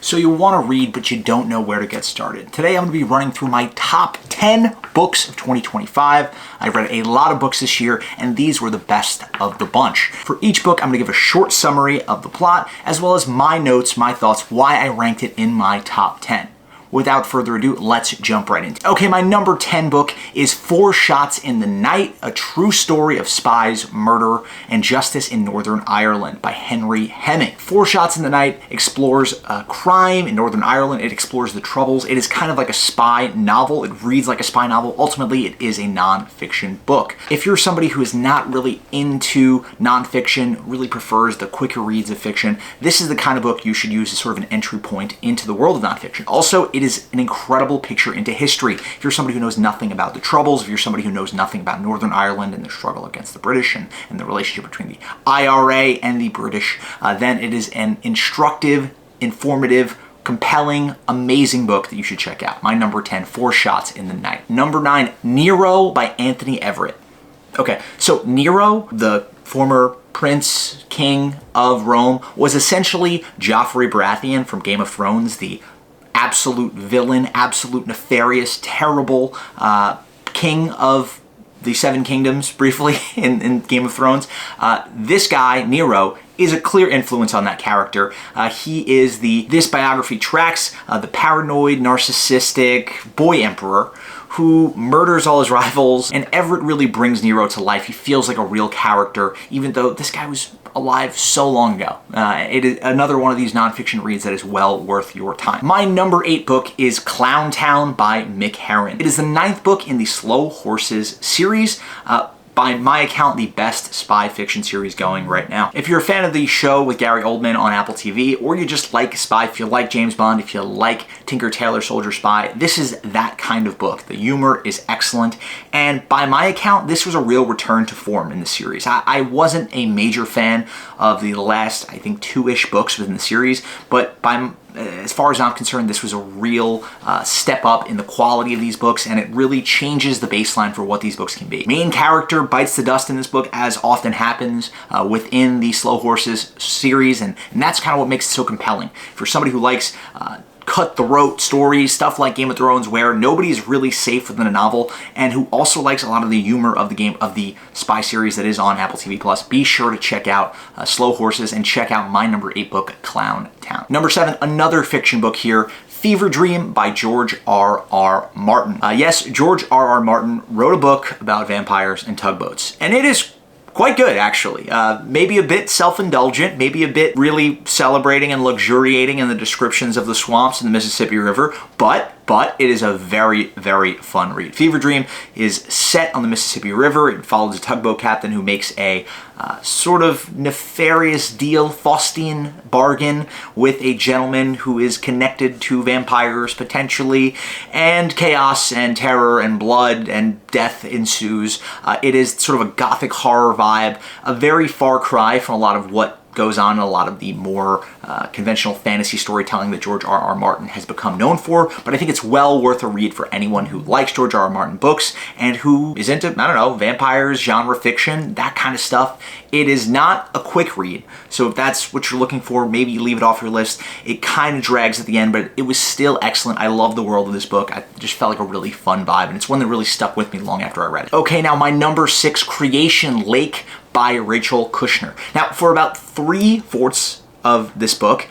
So you want to read, but you don't know where to get started. Today I'm going to be running through my top 10 books of 2025. I read a lot of books this year, and these were the best of the bunch. For each book, I'm going to give a short summary of the plot, as well as my notes, my thoughts, why I ranked it in my top 10. Without further ado, let's jump right into it. Okay, my number 10 book is Four Shots in the Night, a true story of spies, murder, and justice in Northern Ireland by Henry Hemming. Four Shots in the Night explores crime in Northern Ireland. It explores the Troubles. It is kind of like a spy novel. It reads like a spy novel. Ultimately, it is a nonfiction book. If you're somebody who is not really into nonfiction, really prefers the quicker reads of fiction, this is the kind of book you should use as sort of an entry point into the world of nonfiction. Also, it is an incredible picture into history. If you're somebody who knows nothing about the Troubles, if you're somebody who knows nothing about Northern Ireland and the struggle against the British and the relationship between the IRA and the British, then it is an instructive, informative, compelling, amazing book that you should check out. My number 10, Four Shots in the Night. Number 9, Nero by Anthony Everett. Okay, so Nero, the former prince, king of Rome, was essentially Joffrey Baratheon from Game of Thrones, the absolute villain, absolute nefarious, terrible king of the Seven Kingdoms, briefly, in Game of Thrones. This guy, Nero, is a clear influence on that character. He is this biography tracks the paranoid, narcissistic boy emperor who murders all his rivals, and Everett really brings Nero to life. He feels like a real character, even though this guy was alive so long ago. It is another one of these nonfiction reads that is well worth your time. My number 8 book is Clown Town by Mick Herron. It is the 9th book in the Slow Horses series. By my account, the best spy fiction series going right now. If you're a fan of the show with Gary Oldman on Apple TV, or you just like spy, if you like James Bond, if you like Tinker Tailor Soldier Spy, this is that kind of book. The humor is excellent, and by my account, this was a real return to form in the series. I wasn't a major fan of the last, I think, 2-ish books within the series, but as far as I'm concerned, this was a real step up in the quality of these books, and it really changes the baseline for what these books can be. Main character bites the dust in this book, as often happens within the Slow Horses series, and that's kind of what makes it so compelling. For somebody who likes cut-throat stories, stuff like Game of Thrones, where nobody is really safe within a novel, and who also likes a lot of the humor of the spy series that is on Apple TV Plus, be sure to check out Slow Horses and check out my number 8 book, Clown Town. Number 7, another fiction book here, Fever Dream by George R.R. Martin. Yes, George R.R. Martin wrote a book about vampires and tugboats, and it is quite good, actually. Maybe a bit self-indulgent, maybe a bit really celebrating and luxuriating in the descriptions of the swamps in the Mississippi River, but it is a very, very fun read. Fever Dream is set on the Mississippi River. It follows a tugboat captain who makes a sort of nefarious deal, Faustian bargain with a gentleman who is connected to vampires, potentially, and chaos and terror and blood and death ensues. It is sort of a gothic horror vibe, a very far cry from a lot of what goes on in a lot of the more conventional fantasy storytelling that George R.R. Martin has become known for, but I think it's well worth a read for anyone who likes George R.R. Martin books and who is into, I don't know, vampires, genre fiction, that kind of stuff. It is not a quick read, so if that's what you're looking for, maybe leave it off your list. It kind of drags at the end, but it was still excellent. I love the world of this book. I just felt like a really fun vibe, and it's one that really stuck with me long after I read it. Okay, now my number 6, Creation Lake by Rachel Kushner. Now, for about 3/4 of this book,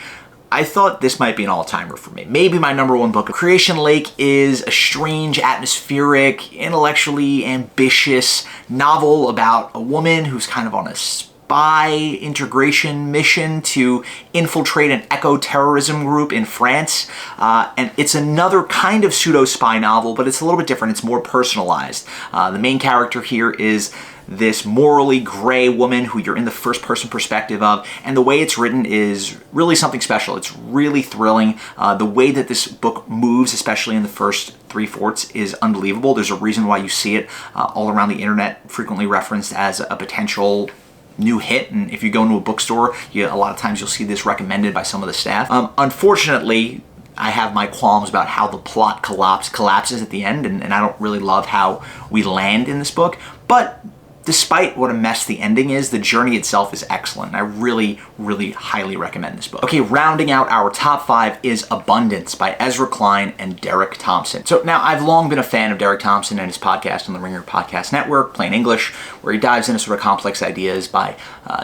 I thought this might be an all-timer for me. Maybe my number 1 book. Creation Lake is a strange, atmospheric, intellectually ambitious novel about a woman who's kind of on a spy integration mission to infiltrate an eco-terrorism group in France. And it's another kind of pseudo-spy novel, but it's a little bit different. It's more personalized. The main character here is this morally gray woman who you're in the first-person perspective of, and the way it's written is really something special. It's really thrilling. The way that this book moves, especially in the first 3/4, is unbelievable. There's a reason why you see it all around the internet, frequently referenced as a potential new hit, and if you go into a bookstore, a lot of times you'll see this recommended by some of the staff. Unfortunately, I have my qualms about how the plot collapses at the end, and I don't really love how we land in this book, but despite what a mess the ending is, the journey itself is excellent. I really, really highly recommend this book. Okay, rounding out our top 5 is Abundance by Ezra Klein and Derek Thompson. So now, I've long been a fan of Derek Thompson and his podcast on the Ringer Podcast Network, Plain English, where he dives into sort of complex ideas by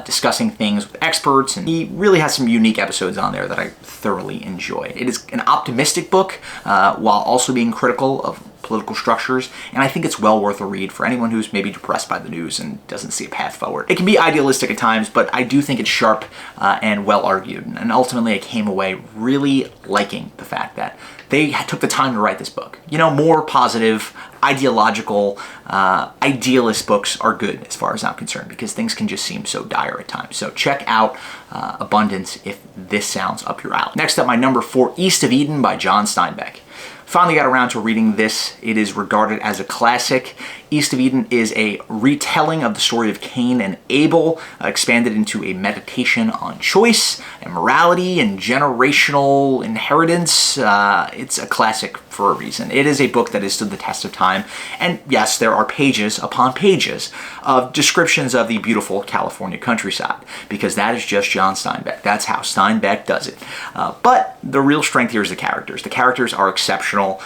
discussing things with experts, and he really has some unique episodes on there that I thoroughly enjoy. It is an optimistic book while also being critical of political structures, and I think it's well worth a read for anyone who's maybe depressed by the news and doesn't see a path forward. It can be idealistic at times, but I do think it's sharp and well argued, and ultimately I came away really liking the fact that they took the time to write this book. You know, more positive, ideological, idealist books are good as far as I'm concerned, because things can just seem so dire at times. So check out Abundance if this sounds up your alley. Next up, my number 4, East of Eden by John Steinbeck. Finally got around to reading this. It is regarded as a classic. East of Eden is a retelling of the story of Cain and Abel, expanded into a meditation on choice and morality and generational inheritance. It's a classic for a reason. It is a book that has stood the test of time. And yes, there are pages upon pages of descriptions of the beautiful California countryside, because that is just John Steinbeck. That's how Steinbeck does it. But the real strength here is the characters. The characters are exceptional,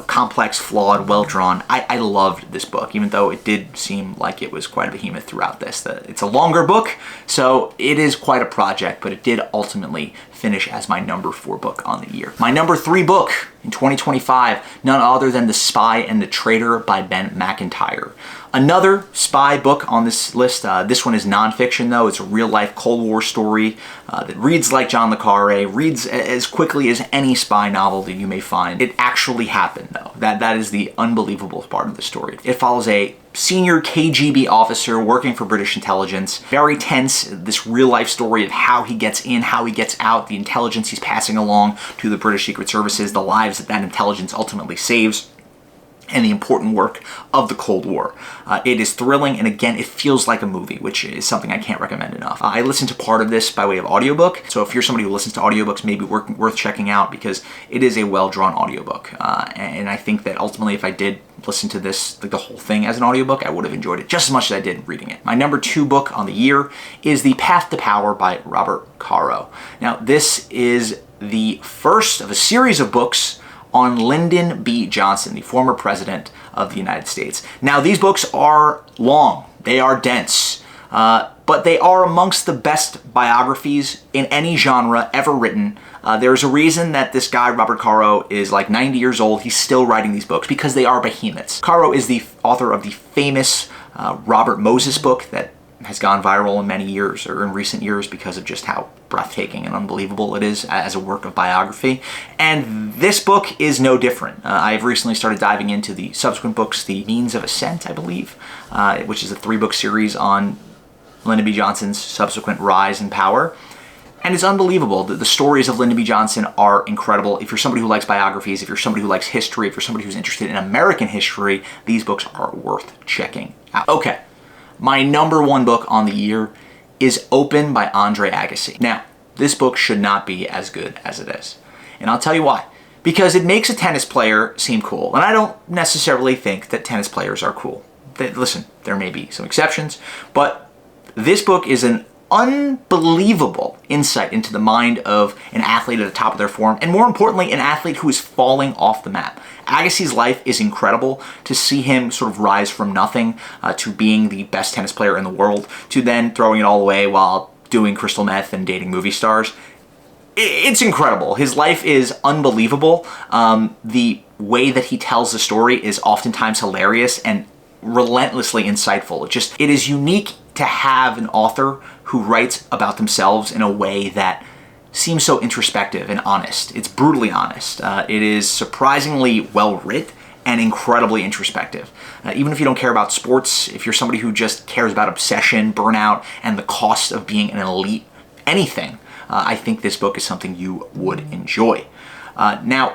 complex, flawed, well-drawn. I loved this book, even though it did seem like it was quite a behemoth throughout this. It's a longer book, so it is quite a project, but it did ultimately finish as my number 4 book on the year. My number 3 book in 2025, none other than The Spy and the Traitor by Ben McIntyre. Another spy book on this list. This one is nonfiction, though. It's a real-life Cold War story that reads like John le Carré, reads as quickly as any spy novel that you may find. It actually happened, though. That is the unbelievable part of the story. It follows a senior KGB officer working for British intelligence. Very tense, this real-life story of how he gets in, how he gets out, the intelligence he's passing along to the British Secret Services, the lives that intelligence ultimately saves, and the important work of the Cold War. It is thrilling, and again, it feels like a movie, which is something I can't recommend enough. I listened to part of this by way of audiobook, so if you're somebody who listens to audiobooks, maybe worth checking out, because it is a well-drawn audiobook. And I think that ultimately, if I did listen to this, like the whole thing as an audiobook, I would have enjoyed it just as much as I did reading it. My number 2 book on the year is The Path to Power by Robert Caro. Now, this is the first of a series of books on Lyndon B. Johnson, the former president of the United States. Now, these books are long, they are dense, but they are amongst the best biographies in any genre ever written. There's a reason that this guy, Robert Caro, is like 90 years old. He's still writing these books because they are behemoths. Caro is the author of the famous Robert Moses book that has gone viral in many years, or in recent years, because of just how breathtaking and unbelievable it is as a work of biography. And this book is no different. I've recently started diving into the subsequent books, The Means of Ascent, I believe, which is a 3-book series on Lyndon B. Johnson's subsequent rise in power. And it's unbelievable. The stories of Lyndon B. Johnson are incredible. If you're somebody who likes biographies, if you're somebody who likes history, if you're somebody who's interested in American history, these books are worth checking out. Okay. My number 1 book on the year is Open by Andre Agassi. Now, this book should not be as good as it is. And I'll tell you why. Because it makes a tennis player seem cool. And I don't necessarily think that tennis players are cool. Listen, there may be some exceptions, but this book is an unbelievable insight into the mind of an athlete at the top of their form, and more importantly, an athlete who is falling off the map. Agassi's life is incredible. To see him sort of rise from nothing to being the best tennis player in the world, to then throwing it all away while doing crystal meth and dating movie stars. It's incredible. His life is unbelievable. The way that he tells the story is oftentimes hilarious and relentlessly insightful. It is unique to have an author who writes about themselves in a way that seems so introspective and honest. It's brutally honest. It is surprisingly well writ and incredibly introspective. Even if you don't care about sports, if you're somebody who just cares about obsession, burnout, and the cost of being an elite anything, I think this book is something you would enjoy. Now,